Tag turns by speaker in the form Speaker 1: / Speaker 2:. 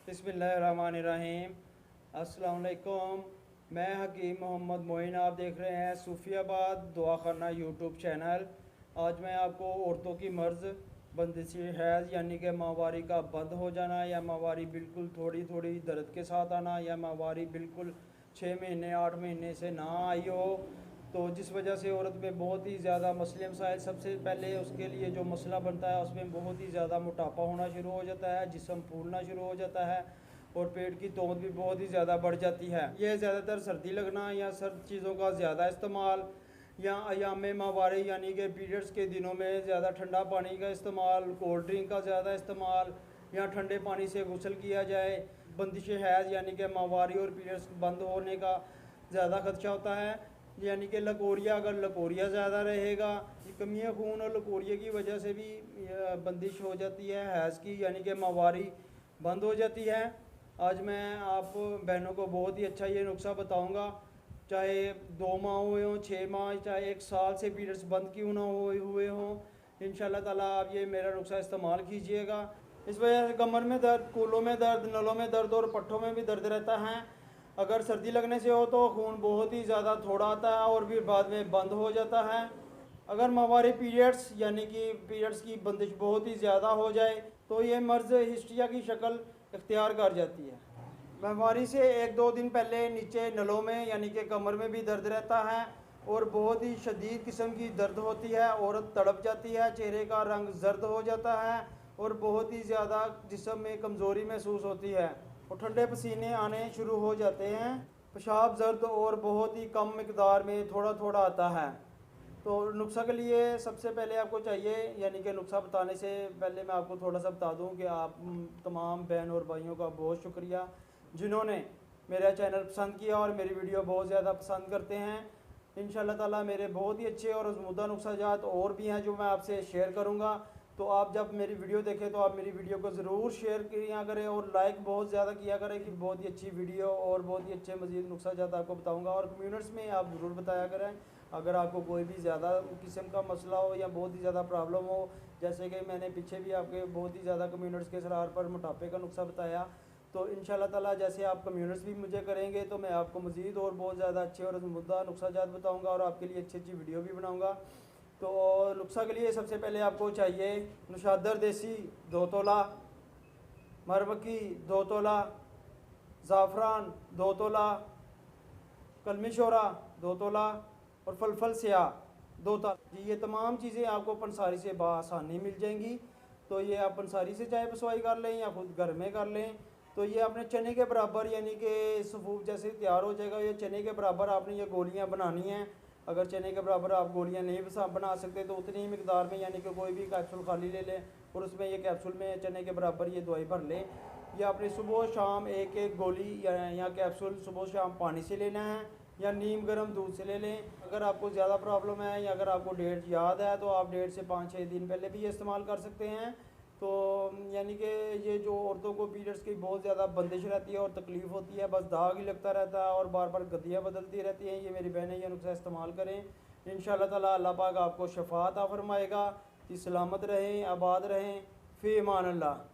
Speaker 1: बिस्मिल्लाहिर्रहमानिर्रहीम। अस्सलाम वालेकुम। मैं हकीम मोहम्मद मोइन, आप देख रहे हैं सूफियाबाद दुआखाना यूट्यूब चैनल। आज मैं आपको औरतों की मर्ज़ बंदिश हैज़ यानी कि माहवारी का बंद हो जाना, या माहवारी बिल्कुल थोड़ी थोड़ी दर्द के साथ आना, या माहवारी बिल्कुल 6 महीने 8 महीने से ना आई हो, तो जिस वजह से औरत में बहुत ही ज़्यादा मसले मसाइल, सबसे पहले उसके लिए जो मसला बनता है उसमें बहुत ही ज़्यादा मोटापा होना शुरू हो जाता है, जिस्म फूलना शुरू हो जाता है और पेट की तोंद भी बहुत ही ज़्यादा बढ़ जाती है। यह ज़्यादातर सर्दी लगना या सर्द चीज़ों का ज़्यादा इस्तेमाल, या अयाम माहवारी यानी कि पीरियड्स के दिनों में ज़्यादा ठंडा पानी का इस्तेमाल, कोल्ड ड्रिंक का ज़्यादा इस्तेमाल, या ठंडे पानी से गुसल किया जाए। बंदिश हैज़ यानी कि माहवारी और पीरियड्स बंद होने का ज़्यादा खदशा होता है, यानी कि लकोरिया, अगर लकोरिया ज़्यादा रहेगा, कमियाँ खून और लकोरिया की वजह से भी बंदिश हो जाती है हैज़ की, यानी कि माहवारी बंद हो जाती है। आज मैं आप बहनों को बहुत ही अच्छा ये नुस्खा बताऊंगा। चाहे 2 माह हुए हों, 6 माह, चाहे 1 साल से पीरियड्स बंद क्यों ना हुए हों, इंशाल्लाह ताला आप ये मेरा नुस्खा इस्तेमाल कीजिएगा। इस वजह से कमर में दर्द, कूलों में दर्द, नलों में दर्द और पट्ठों में भी दर्द रहता है। अगर सर्दी लगने से हो तो खून बहुत ही ज़्यादा थोड़ा आता है और फिर बाद में बंद हो जाता है। अगर माहवारी पीरियड्स यानी कि पीरियड्स की बंदिश बहुत ही ज़्यादा हो जाए तो ये मर्ज़ हिस्ट्रिया की शक्ल इख्तियार कर जाती है। माहवारी से 1-2 दिन पहले नीचे नलों में यानी कि कमर में भी दर्द रहता है और बहुत ही शदीद किस्म की दर्द होती है, औरत तड़प जाती है, चेहरे का रंग जर्द हो जाता है और बहुत ही ज़्यादा जिस्म में कमज़ोरी महसूस होती है और ठंडे पसीने आने शुरू हो जाते हैं। पेशाब जर्द और बहुत ही कम मिकदार में थोड़ा थोड़ा आता है। तो नुस्खा के लिए सबसे पहले आपको चाहिए, यानी कि नुस्खा बताने से पहले मैं आपको थोड़ा सा बता दूं कि आप तमाम बहन और भाइयों का बहुत शुक्रिया जिन्होंने मेरा चैनल पसंद किया और मेरी वीडियो बहुत ज़्यादा पसंद करते हैं। इंशाल्लाह ताला मेरे बहुत ही अच्छे और आज़मूदा नुस्खाजात और भी हैं जो मैं आपसे शेयर करूँगा। तो आप जब मेरी वीडियो देखें तो आप मेरी वीडियो को ज़रूर शेयर किया करें और लाइक बहुत ज़्यादा किया करें कि बहुत ही अच्छी वीडियो और बहुत ही अच्छे मज़ीद नुस्खाजात आपको बताऊँगा, और कम्यूनिट्स में आप ज़रूर बताया करें अगर आपको कोई भी ज़्यादा किस्म का मसला हो या बहुत ही ज़्यादा प्रॉब्लम हो। जैसे कि मैंने पीछे भी आपके बहुत ही ज़्यादा कम्यूनिट्स के सरार पर मोटापे का नुस्खा बताया, तो इंशाल्लाह ताला जैसे आप कम्यूनिट्स भी मुझे करेंगे तो मैं आपको मज़ीद और बहुत ज़्यादा अच्छे और मुद्दा नुस्खाजात बताऊँगा और आपके लिए अच्छी अच्छी वीडियो भी बनाऊँगा। तो नुस्खा के लिए सबसे पहले आपको चाहिए नशादर देसी 2 तोला, मरमक्खी 2 तोला, ज़ाफ़रान 2 तोला, कलमी शोरा 2 तोला और फलफल स्याह 2 तोला। जी ये तमाम चीज़ें आपको पंसारी से बआसानी मिल जाएंगी। तो ये आप पंसारी से चाहे पसवाई कर लें या खुद घर में कर लें। तो ये आपने चने के बराबर यानी कि सफूफ जैसे तैयार हो जाएगा, ये चने के बराबर आपने ये गोलियां बनानी हैं। अगर चने के बराबर आप गोलियां नहीं बना सकते तो उतनी ही मिकदार में यानी कि कोई भी कैप्सूल खाली ले लें और उसमें ये कैप्सूल में चने के बराबर ये दवाई भर लें। ये आपने सुबह शाम एक एक गोली या कैप्सूल सुबह शाम पानी से लेना है या नीम गर्म दूध से ले लें। अगर आपको ज़्यादा प्रॉब्लम है या अगर आपको डेट याद है तो आप डेट से 5-6 दिन पहले भी ये इस्तेमाल कर सकते हैं। तो यानी कि ये जो औरतों को पीरियड्स की बहुत ज़्यादा बंदिश रहती है और तकलीफ़ होती है, बस दाग ही लगता रहता है और बार बार गद्दियाँ बदलती रहती हैं, ये मेरी बहनें ये नुस्खा इस्तेमाल करें। इंशाल्लाह ताला अल्लाह पाक आपको शफ़ाअत अता फरमाएगा कि सलामत रहें, आबाद रहें। फ़ी अमान अल्लाह।